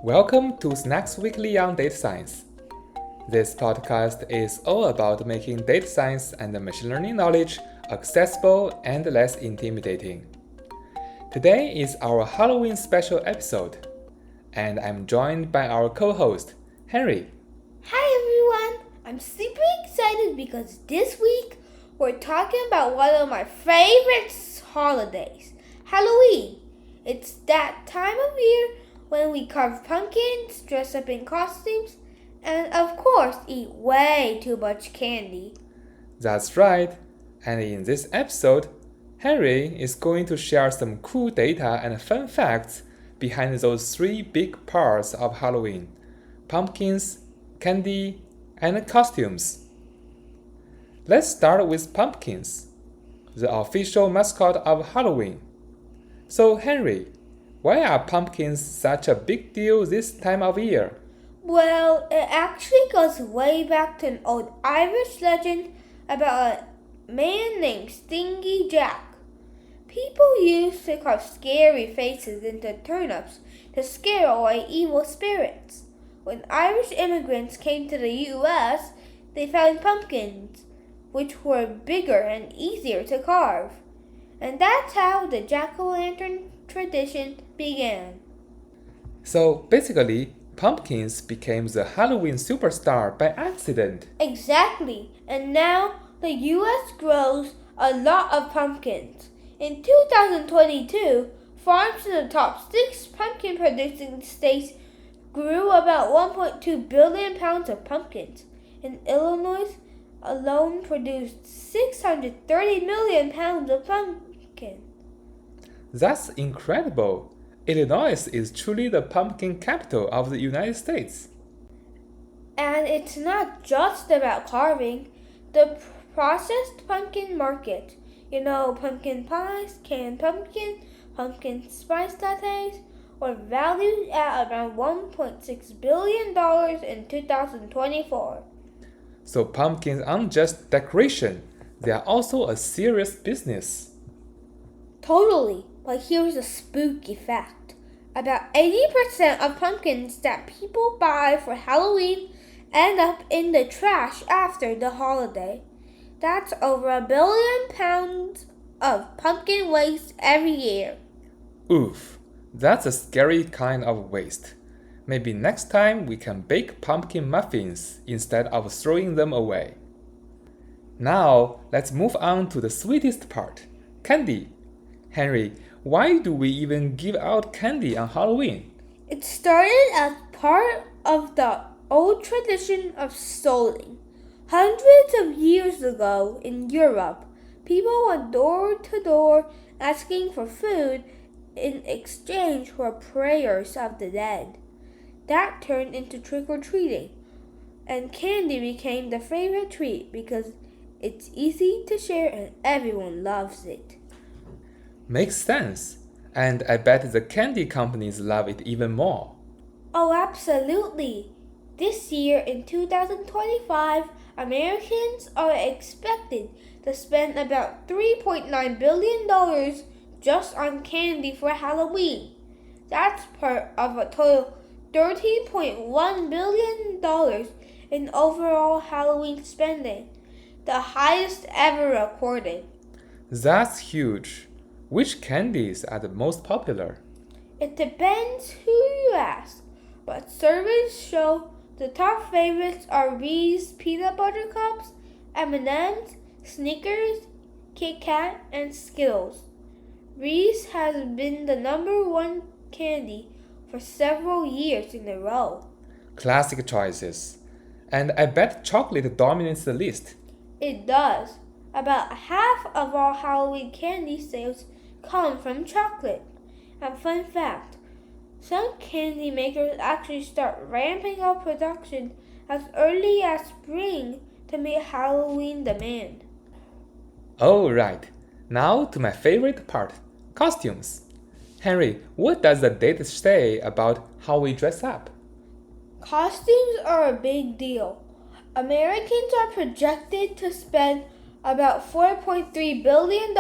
Welcome to Snacks Weekly on Data Science. This podcast is all about making data science and machine learning knowledge accessible and less intimidating. Today is our Halloween special episode, and I'm joined by our co-host, Henry. Hi everyone! I'm super excited because this week we're talking about one of my favorite holidays, Halloween. It's that time of year when we carve pumpkins, dress up in costumes, and of course eat way too much candy. That's right, and in this episode, Henry is going to share some cool data and fun facts behind those three big parts of Halloween: pumpkins, candy, and costumes. Let's start with pumpkins, the official mascot of Halloween. So, Henry, why are pumpkins such a big deal this time of year? Well, it actually goes way back to an old Irish legend about a man named Stingy Jack. People used to carve scary faces into turnips to scare away evil spirits. When Irish immigrants came to the U.S., they found pumpkins, which were bigger and easier to carve. And that's how the jack-o'-lantern tradition began. So, basically, pumpkins became the Halloween superstar by accident. Exactly. And now the U.S. grows a lot of pumpkins. In 2022, farms in the top 6 pumpkin producing states grew about 1.2 billion pounds of pumpkins. In Illinois alone produced 630 million pounds of pumpkin. That's incredible. Illinois is truly the pumpkin capital of the United States. And it's not just about carving. The processed pumpkin market, pumpkin pies, canned pumpkin spice lattes, were valued at around $1.6 billion in 2024. So pumpkins aren't just decoration, they are also a serious business. Totally. But here's a spooky fact. About 80% of pumpkins that people buy for Halloween end up in the trash after the holiday. That's over 1 billion pounds of pumpkin waste every year. Oof, that's a scary kind of waste. Maybe next time we can bake pumpkin muffins instead of throwing them away. Now, let's move on to the sweetest part, candy. Henry, why do we even give out candy on Halloween? It started as part of the old tradition of stealing. Hundreds of years ago in Europe, people went door to door asking for food in exchange for prayers of the dead. That turned into trick-or-treating, and candy became the favorite treat because it's easy to share and everyone loves it. Makes sense. And I bet the candy companies love it even more. Oh, absolutely. This year in 2025, Americans are expected to spend about $3.9 billion just on candy for Halloween. That's part of a total $13.1 billion in overall Halloween spending, the highest ever recorded. That's huge. Which candies are the most popular? It depends who you ask, but surveys show the top favorites are Reese peanut butter cups, M&M's, Snickers, Kit Kat, and Skittles. Reese has been the #1 candy for several years in a row. Classic choices. And I bet chocolate dominates the list. It does. About half of all Halloween candy sales come from chocolate. And fun fact, some candy makers actually start ramping up production as early as spring to meet Halloween demand. Oh, right. Now to my favorite part, costumes. Henry, what does the data say about how we dress up? Costumes are a big deal. Americans are projected to spend about $4.3 billion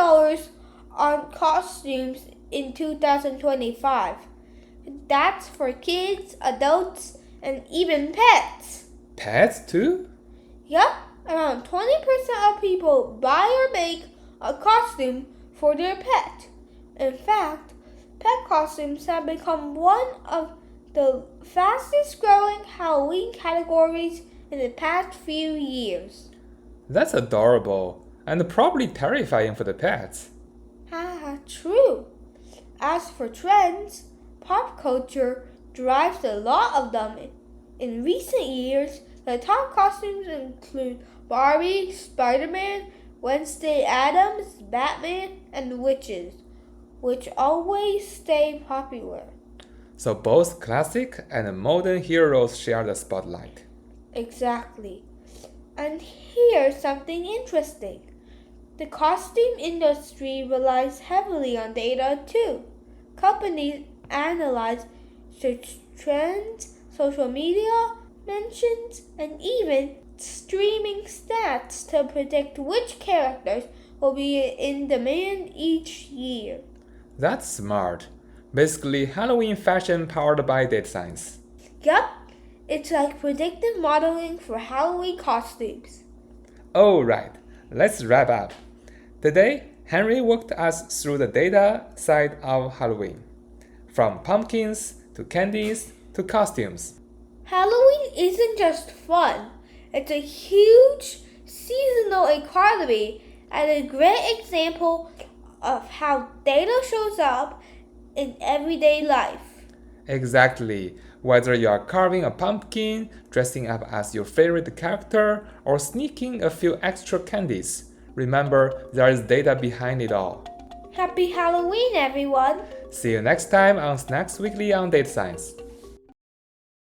on costumes in 2025. That's for kids, adults, and even pets. Pets too? Yup, around 20% of people buy or make a costume for their pet. In fact, pet costumes have become one of the fastest growing Halloween categories in the past few years. That's adorable and probably terrifying for the pets. Haha, true. As for trends, pop culture drives a lot of them. In recent years, the top costumes include Barbie, Spider-Man, Wednesday Addams, Batman, and witches, which always stay popular. So both classic and modern heroes share the spotlight. Exactly. And here's something interesting. The costume industry relies heavily on data too. Companies analyze search trends, social media mentions, and even streaming stats to predict which characters will be in demand each year. That's smart. Basically, Halloween fashion powered by data science. Yup, it's like predictive modeling for Halloween costumes. Alright, let's wrap up. Today, Henry walked us through the data side of Halloween. From pumpkins to candies to costumes. Halloween isn't just fun, it's a huge seasonal economy and a great example of how data shows up in everyday life. Exactly. Whether you are carving a pumpkin, dressing up as your favorite character, or sneaking a few extra candies, remember there is data behind it all. Happy Halloween, everyone! See you next time on Snacks Weekly on Data Science.